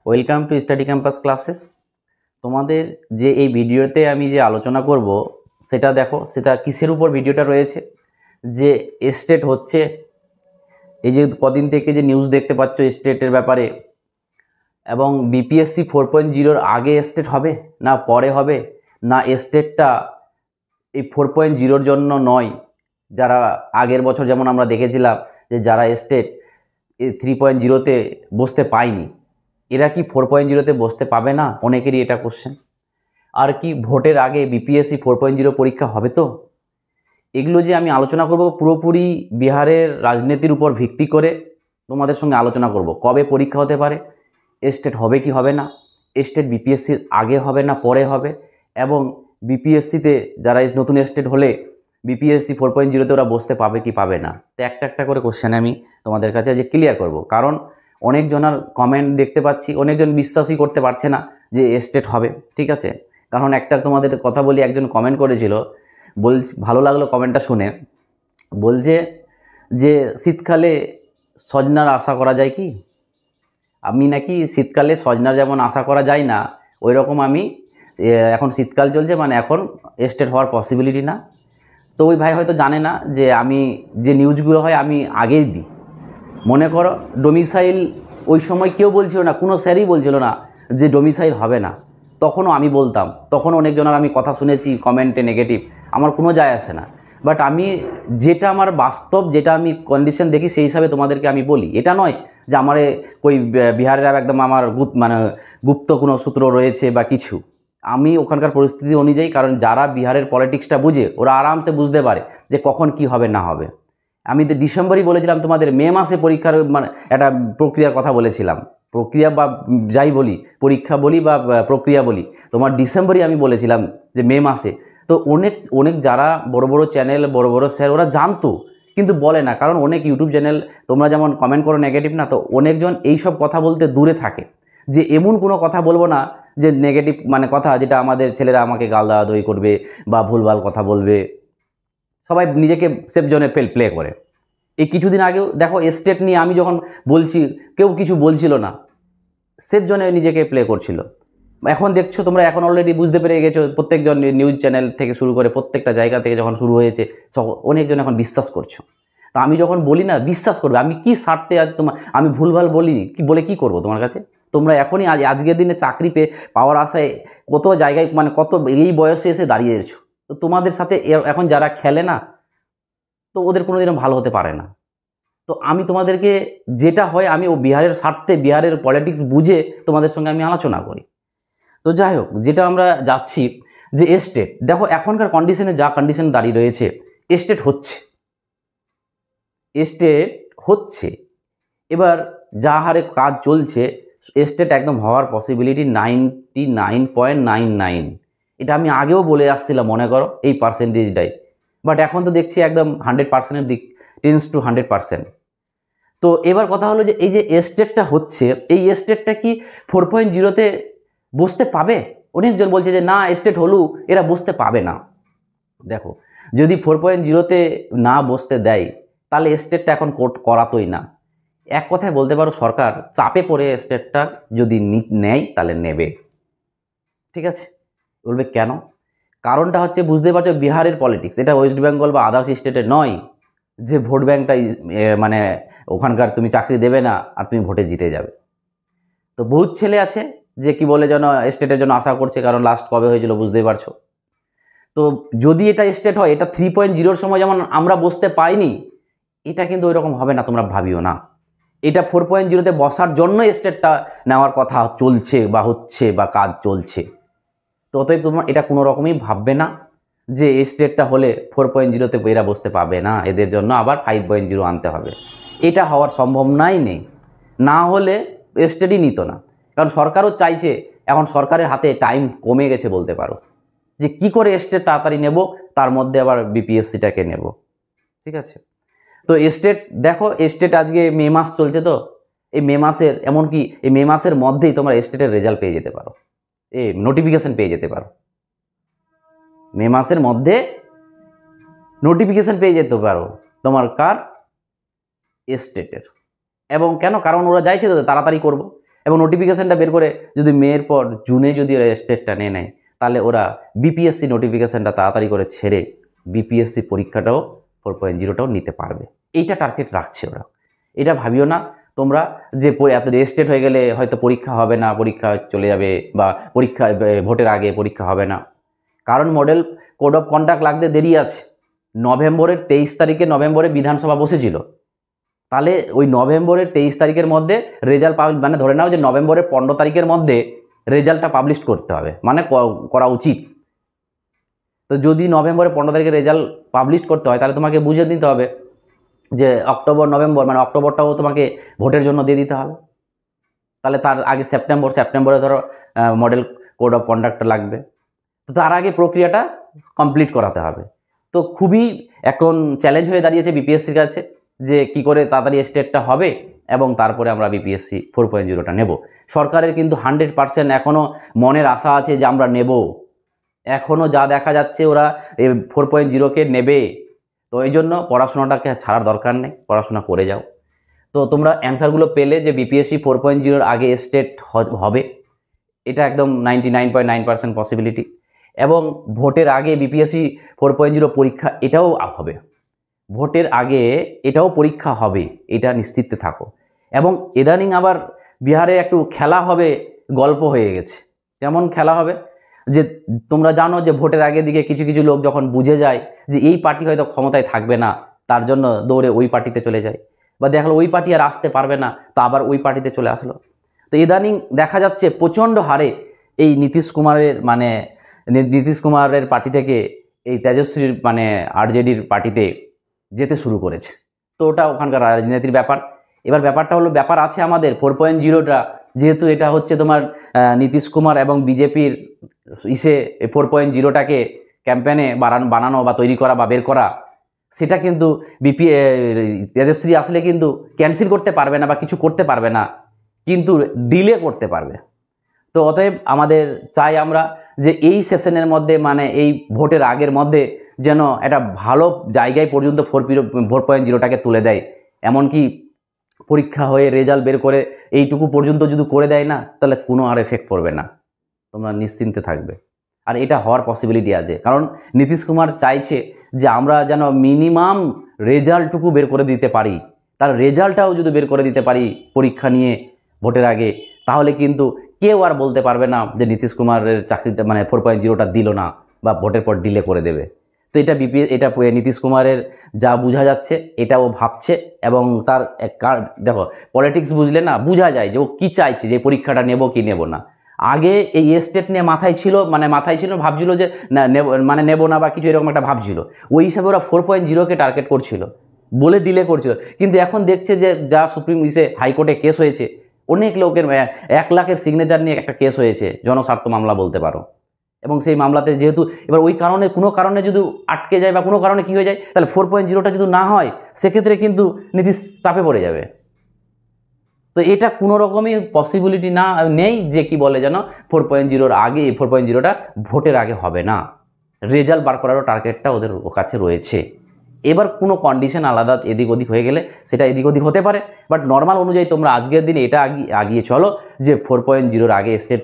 Welcome to study campus classes. তোমাদের যে এই ভিডিওতে আমি যে আলোচনা করব সেটা দেখো, সেটা কিসের উপর ভিডিওটা রয়েছে, যে এস্টেট হচ্ছে। এই যে কদিন থেকে যে নিউজ দেখতে পাচ্ছ এস্টেটের ব্যাপারে, এবং বিপিএসসি 4.0 আগে এস্টেট হবে না পরে হবে, না এস্টেটটা এই 4.0 জন্য নয়, যারা আগের বছর যেমন আমরা দেখেছিলাম যে যারা এস্টেট 3.0-তে বসতে পায়নি, এরা কি 4.0-তে বসতে পাবে না? অনেকেরই এটা কোশ্চেন। আর কি ভোটের আগে বিপিএসসি 4.0 পরীক্ষা হবে? তো এগুলো যে আমি আলোচনা করব পুরোপুরি বিহারের রাজনীতির উপর ভিত্তি করে তোমাদের সঙ্গে আলোচনা করব। কবে পরীক্ষা হতে পারে, এস্টেট হবে কি হবে না, এস্টেট বিপিএসসির আগে হবে না পরে হবে, এবং বিপিএসসিতে যারা নতুন এস্টেট হলে বিপিএসসি 4.0-তে ওরা বসতে পাবে কি পাবে না। তো একটা একটা করে কোশ্চেন আমি তোমাদের কাছে যে ক্লিয়ার করব, কারণ অনেকজনের কমেন্ট দেখতে পাচ্ছি, অনেকজন বিশ্বাসই করতে পারছে না যে এস্টেট হবে। ঠিক আছে, কারণ একটা তোমাদের কথা বলি, একজন কমেন্ট করেছিল, ভালো লাগলো কমেন্টটা শুনে, বলছে যে শীতকালে সজনার আশা করা যায় কি? আমি নাকি শীতকালে সজনার যেমন আশা করা যায় না, ওই রকম আমি এখন শীতকাল চলছে মানে এখন এস্টেট হওয়ার পসিবিলিটি না। তো ওই ভাই হয়তো জানে না যে আমি যে নিউজগুলো হয় আমি আগেই দিই। মনে করো ডোমিসাইল, ওই সময় কেউ বলছিল না, কোনো স্যারই বলছিল না যে ডোমিসাইল হবে না, তখনও আমি বলতাম, তখন অনেকজনের আমি কথা শুনেছি কমেন্টে নেগেটিভ, আমার কোনো যায় আসে না। বাট আমি যেটা আমার বাস্তব, যেটা আমি কন্ডিশন দেখি সেই হিসাবে তোমাদেরকে আমি বলি। এটা নয় যে আমার ওই বিহারের একদম আমার গুপ্ত কোনো সূত্র রয়েছে বা কিছু। আমি ওখানকার পরিস্থিতি অনুযায়ী, কারণ যারা বিহারের পলিটিক্সটা বুঝে ওরা আরামসে বুঝতে পারে যে কখন কি হবে না হবে। আমি তো ডিসেম্বরই বলেছিলাম তোমাদের, মে মাসে পরীক্ষার মানে একটা প্রক্রিয়ার কথা বলেছিলাম। প্রক্রিয়া বা যাই বলি, পরীক্ষা বলি বা প্রক্রিয়া বলি, তোমার ডিসেম্বরই আমি বলেছিলাম যে মে মাসে। তো অনেক অনেক যারা বড় বড় চ্যানেল, বড় বড় স্যার, ওরা জানতো কিন্তু বলে না, কারণ অনেক ইউটিউব চ্যানেল, তোমরা যেমন কমেন্ট করো নেগেটিভ না, তো অনেকজন এইসব কথা বলতে দূরে থাকে, যে এমন কোনো কথা বলবো না যে নেগেটিভ মানে কথা যেটা আমাদের ছেলেরা আমাকে গাল দেওয়া করবে বা ভুলভাল কথা বলবে। সবাই নিজেকে সেফ জোনে প্লে করে। এই কিছুদিন আগেও দেখো এস্টেট নিয়ে আমি যখন বলছি, কেউ কিছু বলছিল না, সেফ জোনে নিজেকে প্লে করছিল। এখন দেখছো তোমরা, এখন অলরেডি বুঝতে পেরে গেছো, প্রত্যেকজন নিউজ চ্যানেল থেকে শুরু করে প্রত্যেকটা জায়গা থেকে যখন শুরু হয়েছে, অনেকজন এখন বিশ্বাস করছো। তা আমি যখন বলি না বিশ্বাস করবে, আমি কি স্বার্থে আজ আমি ভুলভাল বলি কি বলে কি করব তোমার কাছে? তোমরা এখনই আজকের দিনে চাকরি পাওয়ার আশায় কত জায়গায় মানে কত এই বয়সে এসে দাঁড়িয়েছো। তো তোমাদের সাথে এখন যারা খেলে না, তো ওদের কোনোদিনও ভালো হতে পারে না। তো আমি তোমাদেরকে যেটা হয়, আমি ও বিহারের স্বার্থে, বিহারের পলিটিক্স বুঝে তোমাদের সঙ্গে আমি আলোচনা করি। তো যাই হোক, যেটা আমরা যাচ্ছি যে এস্টেট, দেখো এখনকার কন্ডিশনে যা কন্ডিশন দাঁড়িয়ে রয়েছে, এস্টেট হচ্ছে, এস্টেট হচ্ছে। এবার যা হারে কাজ চলছে, এস্টেট একদম হওয়ার পসিবিলিটি 99.99। এটা আমি আগেও বলে আসছিলাম, মনে করো এই পার্সেন্টেজটাই। বাট এখন তো দেখছি একদম 100%-এর দিক, টেন্স টু 100%। তো এবার কথা হলো যে এই যে এস্টেটটা হচ্ছে, এই এস্টেটটা কি 4.0-তে বসতে পাবে? অনেকজন বলছে যে না, এস্টেট হলেও এরা বসতে পাবে না। দেখো, যদি 4.0-তে না বসতে দেয়, তাহলে এস্টেটটা এখন করাতোই না। এক কথায় বলতে পারো সরকার চাপে পড়ে এস্টেটটা যদি নেয় তাহলে নেবে। ঠিক আছে, বলবে কেন? কারণটা হচ্ছে, বুঝতে পারছো বিহারের পলিটিক্স, এটা ওয়েস্ট বেঙ্গল বা আদার্স স্টেটে নয় যে ভোট ব্যাঙ্কটাই মানে ওখানকার তুমি চাকরি দেবে না আর তুমি ভোটে জিতে যাবে। তো বহুত ছেলে আছে যে কি বলে যেন স্টেটের জন্য আশা করছে, কারণ লাস্ট কবে হয়েছিল বুঝতেই পারছো। তো যদি এটা স্টেট হয়, এটা 3.0-র সময় যেমন আমরা বসতে পাইনি, এটা কিন্তু ওই রকম হবে না, তোমরা ভাবিও না। এটা 4.0-তে বসার জন্য স্টেটটা নেওয়ার কথা চলছে বা হচ্ছে বা কাজ চলছে। তো অতএব তোমার এটা কোনো রকমই ভাববে না যে স্টেটটা হলে 4.0-তে এরা বসতে পাবে না, এদের জন্য আবার 5.0 আনতে হবে। এটা হওয়ার সম্ভাবনাই নেই। না হলে স্টেটই নিত না, কারণ সরকারও চাইছে, এখন সরকারের হাতে টাইম কমে গেছে বলতে পারো, যে কি করে স্টেট তাড়াতাড়ি নেব, তার মধ্যে আবার বিপিএসসিটাকে নেব। ঠিক আছে, তো স্টেট দেখো, স্টেট আজকে মে মাস চলছে, তো এই মে মাসের, এমনকি এই মে মাসের মধ্যেই তোমরা স্টেটের রেজাল্ট পেয়ে যেতে পারো, নোটিফিকেশন পেয়ে যেতে পারো। মে মাসের মধ্যে নোটিফিকেশন পেয়ে যেতে পারো তোমার কার? স্টেটের। এবং কেন? কারণ ওরা চাইছে তো তাড়াতাড়ি করব। এবং নোটিফিকেশানটা বের করে যদি মের পর জুনে যদি ওরা স্টেটটা নিয়ে নেয়, তাহলে ওরা বিপিএসসি নোটিফিকেশানটা তাড়াতাড়ি করে ছেড়ে বিপিএসসি পরীক্ষাটাও 4.0টাও নিতে পারবে। এইটা টার্গেট রাখছে ওরা। এটা ভাবিও না তোমরা যে এত রেস্টেড হয়ে গেলে হয়তো পরীক্ষা হবে না, পরীক্ষা চলে যাবে, বা পরীক্ষা ভোটের আগে পরীক্ষা হবে না। কারণ মডেল কোড অফ কন্ডাক্ট লাগতে দেরি আছে। নভেম্বরের 23 তারিখে নভেম্বরে বিধানসভা বসেছিল, তাহলে ওই নভেম্বরের 23 তারিখের মধ্যে রেজাল্ট মানে ধরে নাও যে নভেম্বরের 15 তারিখের মধ্যে রেজাল্টটা পাবলিশ করতে হবে, মানে করা উচিত। তো যদি নভেম্বরের 15 তারিখে রেজাল্ট পাবলিশ করতে হয়, তাহলে তোমাকে বুঝে দিতে হবে যে অক্টোবর নভেম্বর, মানে অক্টোবরটাও তোমাকে ভোটের জন্য দিয়ে দিতে হবে। তাহলে তার আগে সেপ্টেম্বরে ধরো মডেল কোড অফ কন্ডাক্ট লাগবে। তো তার আগে প্রক্রিয়াটা কমপ্লিট করাতে হবে। তো খুবই এখন চ্যালেঞ্জ হয়ে দাঁড়িয়েছে বিপিএসসির কাছে যে কি করে তাড়াতাড়ি স্টেটটা হবে এবং তারপরে আমরা বিপিএসসি 4.0টা নেব। সরকারের কিন্তু 100% এখনও মনের আশা আছে যে আমরা নেব। এখনও যা দেখা যাচ্ছে ওরা এই 4.0কে নেবে। তো এই জন্য পড়াশোনাটাকে ছাড়ার দরকার নেই, পড়াশোনা করে যাও। তো তোমরা অ্যান্সারগুলো পেলে যে বিপিএসসি 4.0-র আগে স্টেট হবে, এটা একদম 99.9% পসিবিলিটি। এবং ভোটের আগে বিপিএসসি 4.0 পরীক্ষা এটাও হবে, ভোটের আগে এটাও পরীক্ষা হবে, এটা নিশ্চিত থাকো। এবং ইদানিং আবার বিহারে একটু খেলা হবে, গল্প হয়ে গেছে। কেমন খেলা হবে যে তোমরা জানো যে ভোটের আগে দিকে কিছু কিছু লোক যখন বুঝে যায় যে এই পার্টি হয়তো ক্ষমতায় থাকবে না, তার জন্য দৌড়ে ওই পার্টিতে চলে যায়, বা দেখলো ওই পার্টি আর আসতে পারবে না, তো আবার ওই পার্টিতে চলে আসলো। তো ইদানিং দেখা যাচ্ছে প্রচণ্ড হারে এই নীতিশ কুমারের পার্টি থেকে এই তেজস্বীর মানে আরজেডির পার্টিতে যেতে শুরু করেছে। তো ওটা ওখানকার রাজনীতির ব্যাপার। এবার ব্যাপারটা হলো, ব্যাপার আছে আমাদের 4.0টা, যেহেতু এটা হচ্ছে তোমার নীতিশ কুমার এবং বিজেপির 4.0টাকে ক্যাম্পেনে বানানো বা তৈরি করা বা বের করা, সেটা কিন্তু তেজস্বী আসলে কিন্তু ক্যান্সেল করতে পারবে না বা কিছু করতে পারবে না, কিন্তু ডিলে করতে পারবে। তো অতএব আমাদের চাই আমরা যে এই সেশনের মধ্যে, মানে এই ভোটের আগের মধ্যে যেন একটা ভালো জায়গায় পর্যন্ত 4.0টাকে তুলে দেয়। এমনকি পরীক্ষা হয়ে রেজাল্ট বের করে এইটুকু পর্যন্ত যদি করে দেয় না, তাহলে কোনো আর এফেক্ট পড়বে না, তোমরা নিশ্চিন্তে থাকবে। আর এটা হওয়ার পসিবিলিটি আছে, কারণ নীতিশ কুমার চাইছে যে আমরা যেন মিনিমাম রেজাল্টটুকু বের করে দিতে পারি। তার রেজাল্টটাও যদি বের করে দিতে পারি পরীক্ষা নিয়ে ভোটের আগে, তাহলে কিন্তু কেউ আর বলতে পারবে না যে নীতিশ কুমারের চাকরিটা মানে 4.0টা দিল না বা ভোটের পর ডিলে করে দেবে। তো এটা নীতিশ কুমারের যা বোঝা যাচ্ছে, এটা ও ভাবছে। এবং তার দেখো পলিটিক্স বুঝলে না, বোঝা যায় যে ও কী চাইছে, যে পরীক্ষাটা নেব কি নেব না। আগে এই স্টেট নিয়ে মাথায় ছিল ভাবছিল যে নেব না বা কিছু এরকম একটা ভাবছিল। ওই হিসাবে ওরা 4.0কে টার্গেট করছিল বলে ডিলে করছিল। কিন্তু এখন দেখছে যে যা হাইকোর্টে কেস হয়েছে, অনেক লোকের 1 লাখের সিগনেচার নিয়ে একটা কেস হয়েছে, জনস্বার্থ মামলা বলতে পারো। এবং সেই মামলাতে যেহেতু এবার ওই কারণে কোনো কারণে যদি আটকে যায় বা কোনো কারণে কী হয়ে যায়, তাহলে 4.0টা যদি না হয়, সেক্ষেত্রে কিন্তু নীতিশ চাপে পড়ে যাবে। তো এটা কোনো রকমই পসিবিলিটি নেই যে কি বলে যেন 4.0-র আগে 4.0টা ভোটের আগে হবে না। রেজাল্ট বার করারও টার্গেটটা ওদের কাছে রয়েছে। এবার কোনো কন্ডিশন আলাদা এদিক ওদিক হয়ে গেলে সেটা এদিক ওদিক হতে পারে, বাট নর্মাল অনুযায়ী তোমরা আজকের দিনে এটা আগিয়ে চলো যে 4.0-র আগে স্টেট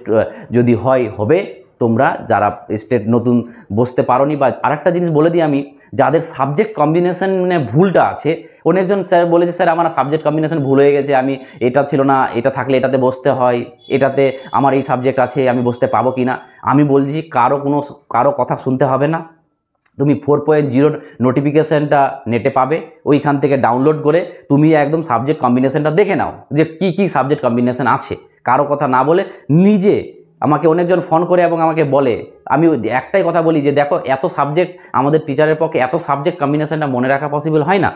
যদি হবে। তোমরা যারা স্টেট নতুন বসতে পারোনি, বা আরেকটা জিনিস বলে দিই আমি, যাদের সাবজেক্ট কম্বিনেশনে ভুলটা আছে, অনেকজন স্যার বলেছে স্যার আমার সাবজেক্ট কম্বিনেশন ভুল হয়ে গেছে, আমি এটা ছিল না, এটা থাকলে এটাতে বসতে হয়, এটাতে আমার এই সাবজেক্ট আছে, আমি বসতে পাবো কি না। আমি বলছি কারো কথা শুনতে হবে না। তুমি 4.0 নোটিফিকেশানটা নেটে পাবে, ওইখান থেকে ডাউনলোড করে তুমি একদম সাবজেক্ট কম্বিনেশনটা দেখে নাও যে কি কি সাবজেক্ট কম্বিনেশন আছে। কারো কথা না বলে নিজে, আমাকে অনেকজন ফোন করে এবং আমাকে বলে, আমি একটাই কথা বলি যে দেখো এত সাবজেক্ট আমাদের টিচারের পক্ষে এত সাবজেক্ট কম্বিনেশনটা মনে রাখা পসিবল হয় না,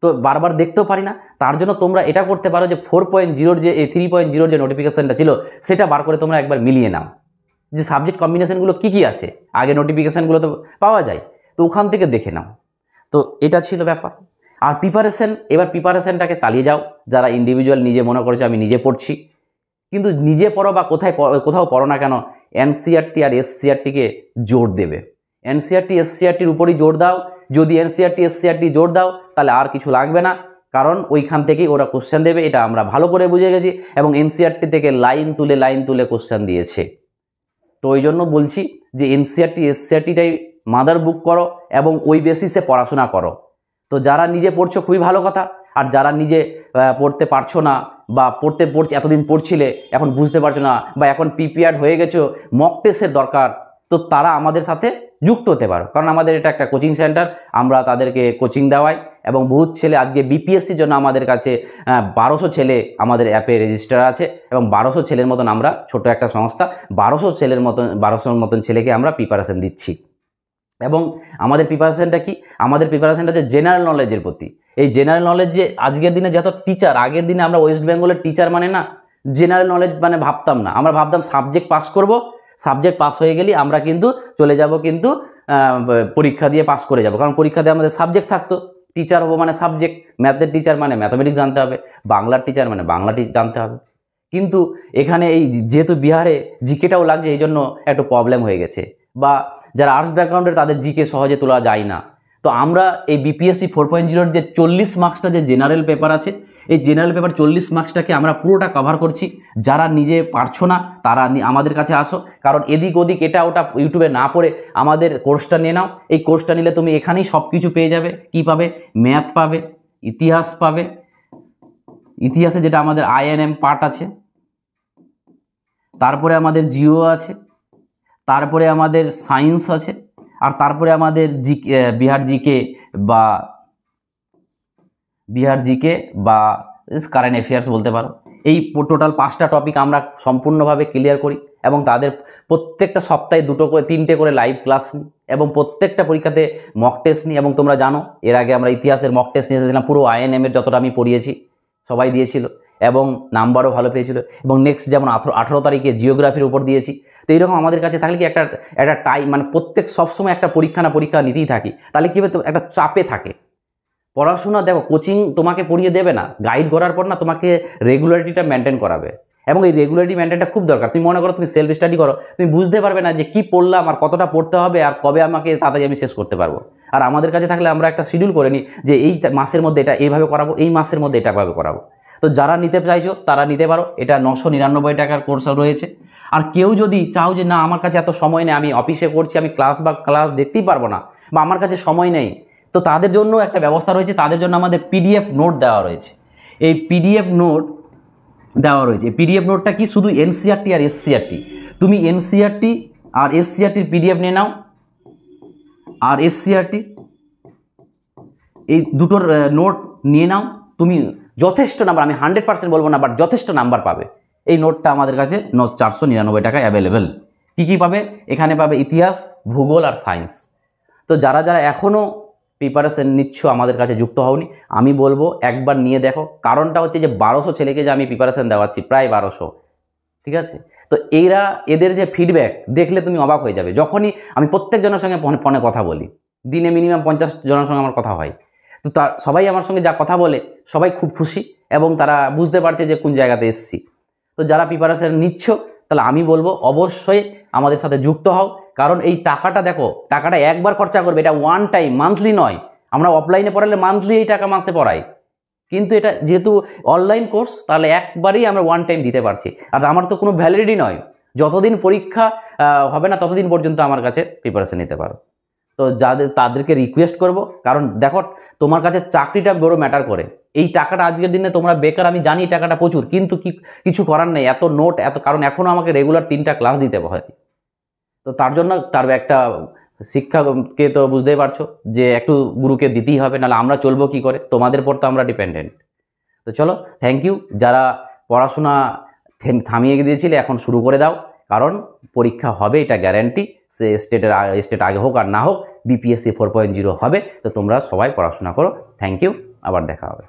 তো বারবার দেখতেও পারি না। তার জন্য তোমরা এটা করতে পারো যে 4.0-র যে 3.0-র যে নোটিফিকেশানটা ছিল, সেটা বার করে তোমরা একবার মিলিয়ে নাও যে সাবজেক্ট কম্বিনেশনগুলো কী কী আছে। আগে নোটিফিকেশানগুলো তো পাওয়া যায়, তো ওখান থেকে দেখে নাও। তো এটা ছিল ব্যাপার। আর প্রিপারেশনটাকে চালিয়ে যাও। যারা ইন্ডিভিজুয়াল নিজে মনে করেছে আমি নিজে পড়ছি, কিন্তু নিজে পড়ো বা কোথাও পড়ো না কেন, এনসিইআরটি আর এসসিইআরটিকে জোর দেবে। এনসিইআরটি এসসিইআরটির উপরই জোর দাও। যদি এনসিইআরটি এসসিইআরটি জোর দাও, তাহলে আর কিছু লাগবে না। কারণ ওইখান থেকেই ওরা কোশ্চেন দেবে, এটা আমরা ভালো করে বুঝে গেছি, এবং এনসিইআরটি থেকে লাইন তুলে কোশ্চেন দিয়েছে। তো ওই জন্য বলছি যে এনসিইআরটি এসসিইআরটিটাই মাদার বুক করো এবং ওই বেসিসে পড়াশোনা করো। তো যারা নিজে পড়ছো খুবই ভালো কথা, আর যারা নিজে পড়তে পারছো না বা পড়ছে এতদিন পড়ছিলে এখন বুঝতে পারছো না বা এখন প্রিপেয়ার্ড হয়ে গেছো, মক টেস্টের দরকার, তো তারা আমাদের সাথে যুক্ত হতে পারো। কারণ আমাদের এটা একটা কোচিং সেন্টার, আমরা তাদেরকে কোচিং দেওয়াই, এবং বহুত ছেলে আজকে বিপিএসসির জন্য আমাদের কাছে 1200 ছেলে আমাদের অ্যাপে রেজিস্টার আছে, এবং 1200 ছেলের মতন আমরা ছোট একটা সংস্থা 1200 মতন ছেলেকে আমরা প্রিপারেশন দিচ্ছি। এবং আমাদের প্রিপারেশনটা কি, আমাদের প্রিপারেশনটা হচ্ছে জেনারেল নলেজের প্রতি। এই জেনারেল নলেজ যে আজকের দিনে যত টিচার, আগের দিনে আমরা ওয়েস্ট বেঙ্গলের টিচার মানে না জেনারেল নলেজ মানে ভাবতাম না, আমরা ভাবতাম সাবজেক্ট পাস করব, সাবজেক্ট পাস হয়ে গেলে আমরা কিন্তু চলে যাব, কিন্তু পরীক্ষা দিয়ে পাস করে যাব, কারণ পরীক্ষা দিয়ে আমাদের সাবজেক্ট থাকতো। টিচার হবো মানে সাবজেক্ট, ম্যাথের টিচার মানে ম্যাথামেটিক্স জানতে হবে, বাংলার টিচার মানে বাংলা জানতে হবে। কিন্তু এখানে এই যেহেতু বিহারে জিকেটাও লাগছে, এই জন্য একটু প্রবলেম হয়ে গেছে, বা যারা আর্টস ব্যাকগ্রাউন্ডের তাদের জিকে সহজে তোলা যায় না। তো আমরা এই বিপিএসসি 4.0-র যে 40 মার্কসটা যে জেনারেল পেপার আছে, এই জেনারেল পেপার 40 মার্কসটাকে আমরা পুরোটা কভার করছি। যারা নিজে পারছো না তারা আমাদের কাছে আসো, কারণ এদিক ওদিক এটা ওটা ইউটিউবে না পড়ে আমাদের কোর্সটা নিয়ে নাও। এই কোর্সটা নিলে তুমি এখানেই সব কিছু পেয়ে যাবে। কি পাবে? ম্যাথ পাবে, ইতিহাস পাবে, ইতিহাসে যেটা আমাদের আইএনএম পার্ট আছে, তারপরে আমাদের জিও আছে, তারপরে আমাদের সায়েন্স আছে, আর তারপরে আমাদের বিহার জিকে বা কারেন্ট অ্যাফেয়ার্স বলতে পারো। এই টোটাল 5টা টপিক আমরা সম্পূর্ণভাবে ক্লিয়ার করি, এবং তাদের প্রত্যেকটা সপ্তাহে 2-3টে করে লাইভ ক্লাস নিই, এবং প্রত্যেকটা পরীক্ষাতে মক টেস্ট নিই। এবং তোমরা জানো এর আগে আমরা ইতিহাসের মক টেস্ট নিয়ে এসেছিলাম, পুরো আইএনএমের যতটা আমি পড়িয়েছি সবাই দিয়েছিল, এবং নাম্বারও ভালো পেয়েছিল। এবং নেক্সট যেমন 18 তারিখে জিওগ্রাফির উপর দিয়েছি। তো এইরকম আমাদের কাছে থাকলে কি একটা টাইম মানে প্রত্যেক সবসময় একটা পরীক্ষা নিতেই থাকি, তাহলে কী হবে, তো একটা চাপে থাকে পড়াশোনা। দেখো কোচিং তোমাকে পড়িয়ে দেবে না, গাইড করার পর না তোমাকে রেগুলারিটিটা মেনটেন করাবে, এবং এই রেগুলারিটি মেনটেনটা খুব দরকার। তুমি মনে করো তুমি সেলফ স্টাডি করো, তুমি বুঝতে পারবে না যে কী পড়লাম আর কতটা পড়তে হবে আর কবে আমাকে তাড়াতাড়ি আমি শেষ করতে পারবো। আর আমাদের কাছে থাকলে আমরা একটা শিডিউল করে নিই যে এই মাসের মধ্যে এটা এইভাবে করাবো, এই মাসের মধ্যে এটা ভাবে করাবো। তো যারা নিতে চাইছো তারা নিতে পারো, এটা 999 টাকার কোর্স রয়েছে। আর কেউ যদি চাও যে না আমার কাছে এত সময় নেই, আমি অফিসে করছি, আমি ক্লাস দেখতেই পারবো না, বা আমার কাছে সময় নেই, তো তাদের জন্য একটা ব্যবস্থা রয়েছে। তাদের জন্য আমাদের পিডিএফ নোট দেওয়া রয়েছে। এই পিডিএফ নোটটা কি শুধু এনসিইআরটি আর এসসিইআরটি, তুমি এনসিইআরটি আর এসসিইআরটির পিডিএফ নিয়ে নাও, আর এসসিইআরটি এই দুটোর নোট নিয়ে নাও, তুমি যথেষ্ট নাম্বার, আমি 100% বলবো না, বাট যথেষ্ট নাম্বার পাবে। এই নোটটা আমাদের কাছে 499 টাকায় অ্যাভেলেবেল। কী পাবে? এখানে পাবে ইতিহাস, ভূগোল আর সায়েন্স। তো যারা এখনও প্রিপারেশন নিচ্ছ আমাদের কাছে যুক্ত হওনি, আমি বলবো একবার নিয়ে দেখো। কারণটা হচ্ছে যে 1200 ছেলেকে যে আমি প্রিপারেশন দেওয়াচ্ছি, প্রায় 1200, ঠিক আছে? তো এদের যে ফিডব্যাক দেখলে তুমি অবাক হয়ে যাবে। যখনই আমি প্রত্যেকজনের সঙ্গে ফোনে কথা বলি, দিনে মিনিমাম 50 জনের সঙ্গে আমার কথা হয়, তো সবাই আমার সঙ্গে যা কথা বলে সবাই খুব খুশি, এবং তারা বুঝতে পারছে যে কোন জায়গাতে এসছি। তো যারা প্রিপারেশন নিচ্ছ তাহলে আমি বলবো অবশ্যই আমাদের সাথে যুক্ত হও, কারণ এই টাকাটা দেখো, টাকাটা একবার খরচা করবে, এটা ওয়ান টাইম, মান্থলি নয়। আমরা অফলাইনে পড়ালে মান্থলি এই টাকা মাসে পড়াই, কিন্তু এটা যেহেতু অনলাইন কোর্স, তাহলে একবারেই আমরা ওয়ান টাইম দিতে পারছি। আর আমার তো কোনো ভ্যালিডিটি নয়, যতদিন পরীক্ষা হবে না ততদিন পর্যন্ত আমার কাছে প্রিপারেশন নিতে পারো। তো তাদেরকে রিকোয়েস্ট করব, কারণ দেখো তোমার কাছে চাকরিটা বড় ম্যাটার করে। এই টাকাটা আজকের দিনে তোমরা বেকার, আমি জানি টাকাটা প্রচুর, কিন্তু কিছু করার নেই, এত নোট কারণ এখনও আমাকে রেগুলার 3টা ক্লাস দিতে হয়। তো তার জন্য তার একটা শিক্ষাকে তো বুঝতেই পারছো যে একটু গুরুকে দিতেই হবে, নাহলে আমরা চলবো কি করে? তোমাদের পর তো আমরা ডিপেন্ডেন্ট। তো চলো, থ্যাংক ইউ। যারা পড়াশোনা থামিয়ে দিয়েছিলে এখন শুরু করে দাও, কারণ পরীক্ষা হবে, এটা গ্যারান্টি। স্টেট আগে হোক আর না হোক, বিপিএসসি 4.0 হবে। তো তোমরা সবাই পড়াশোনা করো। থ্যাংক ইউ, আবার দেখা হবে।